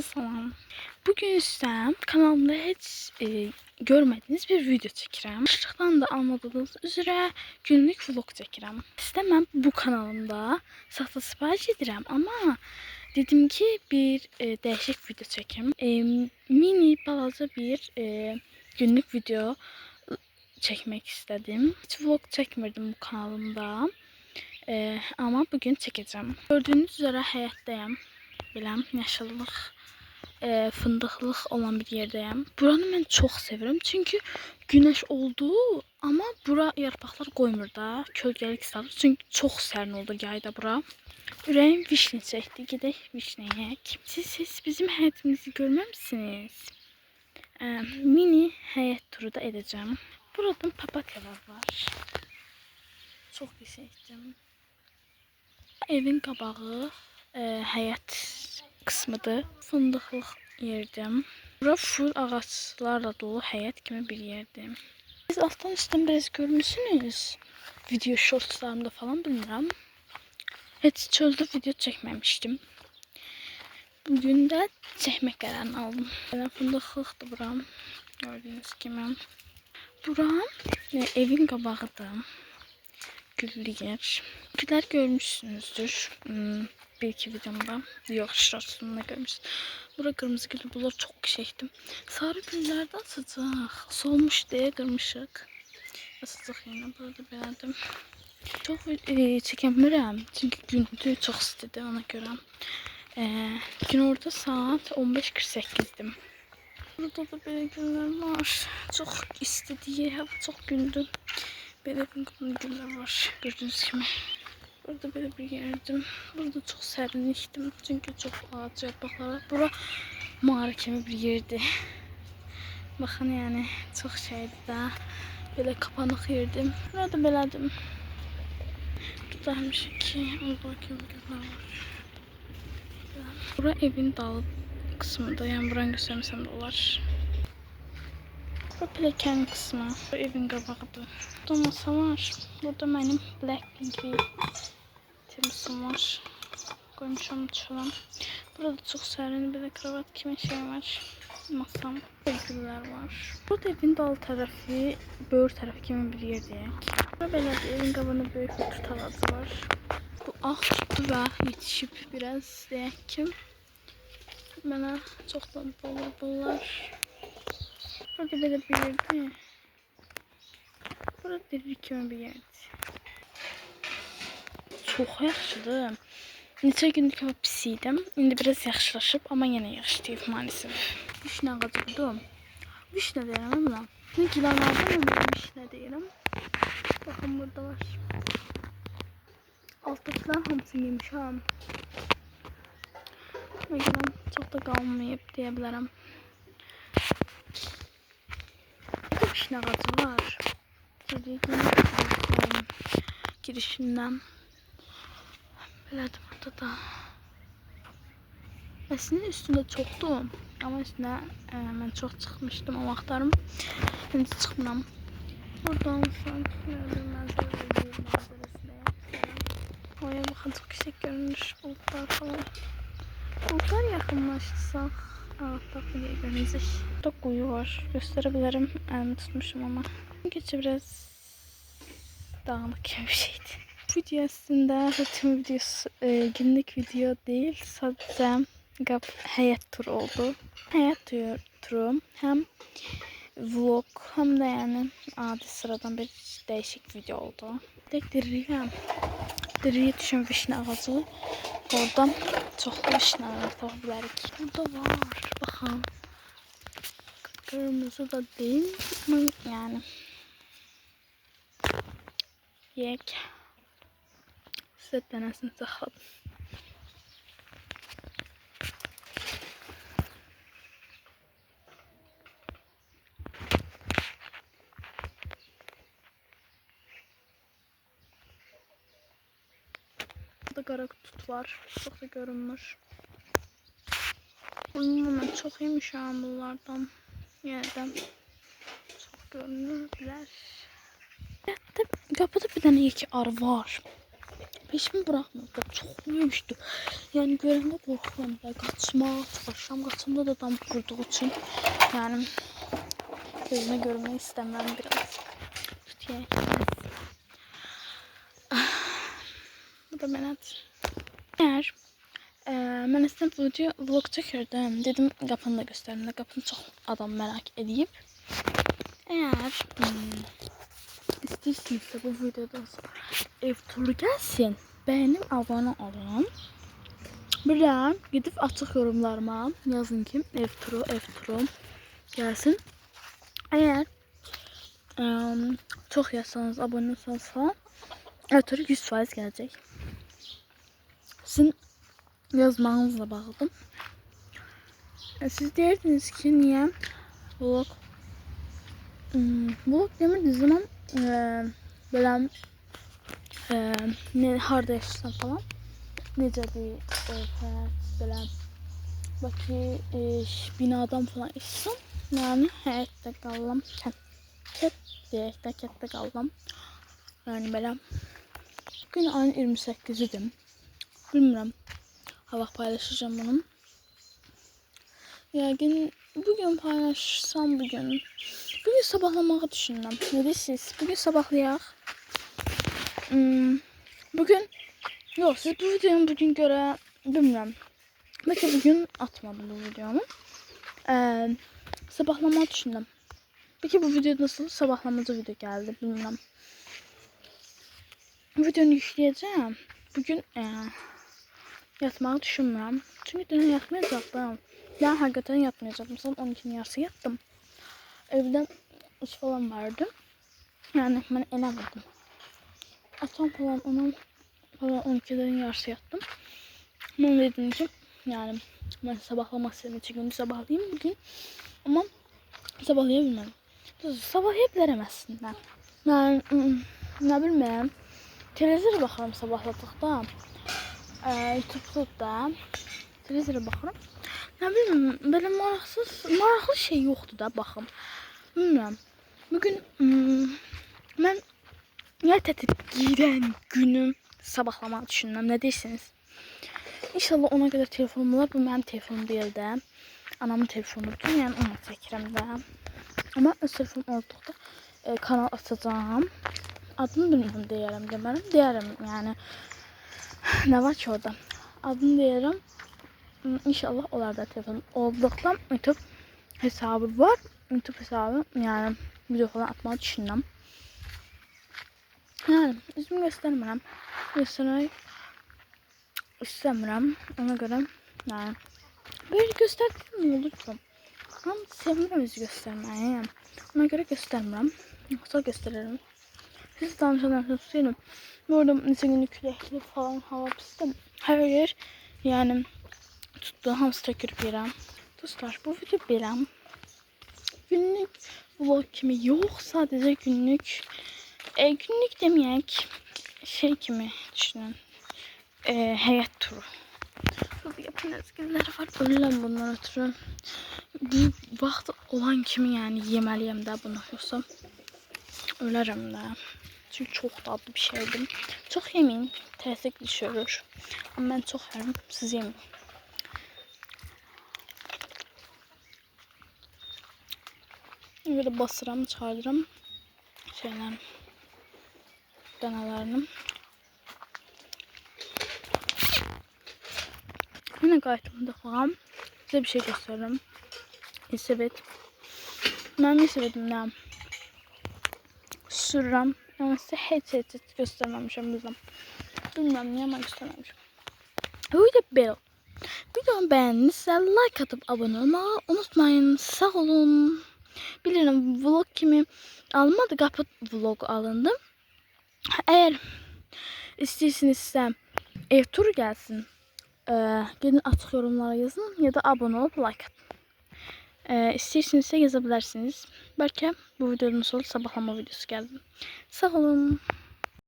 Salam. Bugün sizə kanalımda heç görmədiyiniz bir video çəkirəm. Başlıqdan da anladığınız üzrə günlük vlog çəkirəm. Sizə mən bu kanalımda saxta sifariş edirəm, amma dedim ki bir dəyişik video çəkim. Mini balaca bir günlük video çəkmək istədim. Heç vlog çəkmirdim bu kanalımda. Amma bugün çəkəcəm. Gördüyünüz üzrə həyətdəyəm. Biləm, yaşıllıq, fındıqlıq olan bir yerdəyəm. Buranı mən çox sevirəm, çünki güneş oldu, amma bura yarpaqlar qoymur da, kölgəlik salır. Çünki çox sərin oldu yayda bura. Ürəyim vişne çəkdi, gedək vişne yeyək. Siz bizim həyətimizi görməmisiniz? Mini həyət turu da edəcəm. Buradan papatyalar var. Çox qəşəngdir. Evin qabağı həyət kısmıdır. Fındıqlıq yerdim. Bura full ağaçlarla dolu həyət kimi bir yerdir. Siz altdan üstdən biraz görmüşsünüz. Video shortslarımda falan bilmirəm. Heç çöldə video çəkməmişdim. Bugün də çəkmək qərarını aldım. Fındıqlıqdır buram. Gördüyünüz kimi. Buram evin qabağıdır. Güllü yer. Güller görmüşsünüzdür. Bir iki videomda. Yok, şurasında görmüşsünüz. Burada kırmızı güllü, bunlar çok çektim. Sarı güllerden sıcak. Solmuş diye kırmışık. Sıcak yine burada beğendim. Çok çekemiyorum. Çünkü gündü çok istedi ona göre. Gün orada saat 15:48'dim. Burada da böyle güller var. Çok istediği hava çok güldü. Böyle güller var. Gördüğünüz gibi. Burada böyle bir yerdim. Burada çok serinliktim. Çünkü çok ağaç yaprakları. Bura mağara kimi bir yerdi. Bakın yani çok şeydi daha. Böyle kapanık yerdim. Burada belədim. Burada həmişəki Allah kimi güller var. Bura evin dalı kısmıdır. Yani buranı göstermesem de olar. Bu pilləkən kısmı. Bu evin qabağıdır. Burada masa var. Burada mənim Blackpink bir temizim var. Koymuşam çalam. Burada çok sərin bir kravat kimi şey var. Masam. Güller var. Burada evin dal tərəfi, böyür tərəfi kimi bir yerdəyik. Burada belə evin qabağında böyük bir tut ağacı var. Bu ağ tutdu və yetişib biraz deyək ki. Mənə çox da olur bunlar. Burada belə bir yerdir. Burada diri kimi bir yerdir. Çox yaxşıdır. Neçə gündür ki pis idim. İndi biraz yaxşılaşıb, amma yenə yaxşılayıb maalesef. Vişne ağacıdır. Vişne deyirəm amma. Ne gilanlardan ömür vişne deyirəm. Baxın burada var. Alttakilərin hamısını yemişəm. Məgələn çox da qalmayıb deyə bilərəm. Burada vişne ağacı var. Girişindən. Belədir burada da. Əslində üstündə çoxdur. Amma üstünə mən çox çıxmışdım o vaxtlarım. Şimdi çıxmıram. Buradan sanki mənzərəsindəyəm. Oya baxın, çox yüksək görünür bulutlar falan. Bulutlar yaxınlaşsaq ağaçlar bir görünəcək. Burada quyu var. Göstərə bilərəm. Əlimi tutmuşum amma. Geçə biraz dağınıq kimi bir şeydir. Video aslında rutin videosu, günlük video değil, sadece həyət turu oldu. Həyət turu hem vlog hem de yani adi sıradan bir değişik video oldu. Diriyə düşən vişne ağacı. Oradan çoxlu vişneler tapa bilərik. Burada var, baxın. Kırmızı da değil ama yani. Yek. Size denesin saxladım. Burada qara tut var. Çox da görünmür. Bunu mən çox yemişəm bunlardan. Yerdən çox görünürlər. Qapıda bir dənə yeki arı var. peşimi bırakmadı. Çok büyüktü. Yani görəndə qorxuram da, qaçmaq çalışıram. Qaçımda da adam vurduğu için yani gözüme görmək istəmirəm biraz. Tutayım. Bu da belədir. Eğer mən əslində vlog çəkirdim. Dedim qapını da göstərim. Qapını çox adam merak edib. Eğer istəyirsinizsə bu videodan sonra ev turu gəlsin, bəyənib abunə olun. Bir də gidib açıq yorumlarıma yazın ki ev turu gəlsin. Eğer çok yazsanız, abone olsanız falan ev turu 100% gelecek. Sizin yazmanızla bağladım. Siz deyirdiniz ki niye vlog demirdiğiniz zaman böyle ne harda yaşasan falan necədir böyle Bakı binadan falan yaşasam yani həyətdə qalıram, kətdə qalıram. Yani böyle bugün ayın 28'idir. Bilmirəm. Hava paylaşacağım bunu. Yani bugün paylaşsam bugün sabahlamağı düşünürüm. Ne deyirsiniz? Bugün sabahlayaq. Bugün yok, siz bu videonu bugün görə bilmirəm. Belki bugün atmadım bu videomu. Sabahlamağı düşünürüm. Peki bu video nasıl sabahlamacı video geldi bilmirəm. Videonu yükleyeceğim. Bugün yatmağı düşünmürəm. Çünkü dünən yatmayacaqdım. Ben hakikaten yatmayacaktım. Son 12'nin yarısı yattım. Evden iş falan vardı. Yani ben eləmədim. Atam falan onun falan 12'lerin yarısı yattım. Ben dedim ki yani ben sabahlamak istedim. 2 gündür sabahlayayım bugün. Ama sabahlayabilmedim. Sabahlayabilirim aslında. Yani ne bilmem. Televizyona baxıram sabahladıqda. YouTube'da televizyona baxıram. Ne bileyim böyle maraqlı şey yoktu da baxım. Bilmirəm. Bugün mən yer tətil girən günüm sabahlamaq düşünürəm. Ne deyirsiniz? İnşallah ona qədər telefonum var. Bu mənim telefonum deyil də. Anamın telefonudur. Yəni ona çəkirəm də. Ama öz telefonum olduqda kanal açacağım. Adını bilmirəm deyərəm demərəm. Deyərəm yəni. Ne var ki orada? Adını deyərəm. İnşallah onlar da telefon olduqda YouTube hesabı var. YouTube hesabı yani video falan atmayı düşünürəm. Yani üzümü göstərmirəm. Göstərmək istəmirəm. Ona görə yani böyle göstərdim ne olur ki? Ben sevmirəm üzü göstərməyi. Ona görə göstərmirəm. Yoxsa göstərirəm. Siz danışanlarsa susayım. Bu arada neçə günlük küləkli falan hava pisdir. Hər yer yani tuttu. Hamısı tökürüb yerəm. Dostlar bu video beləm. Günlük vlog kimi yox. Sadəcə günlük. Günlük deməyək. Şey kimi düşünün. Həyat turu. Bu yapın əzginləri var. Ölürəm bundan ötürü. Bu vaxt olan kimi yani yeməliyəm də bunu. Yoxsa ölərəm də. Çünkü çok tatlı bir şeydi. Çok yemeyin. Təsir düşürür. Ama ben çok yerim. Siz yemeyin. Böyle basıram, çıxardıram şeyler danalarını. Yine qayıtımda falan size bir şey gösteririm. İsebet. Ben isebetimden sürürüm. Ama size hiç göstermemişim bizden. Bilmem niye ama göstermemişim. Öyle böyle. Videomu beğendinizsə like atıp abone olmağı unutmayın. Sağ olun. Bilirim vlog kimi alınmadı. Qapı vlogu alındı. Eğer istəyirsinizsə ev turu gəlsin. Gidin açıq yorumlara yazın ya da abone olup like atın. İstəyirsinizsə yaza bilərsiniz. Bəlkə bu videonun sonra sabahlama videosu gəldi. Sağ olun.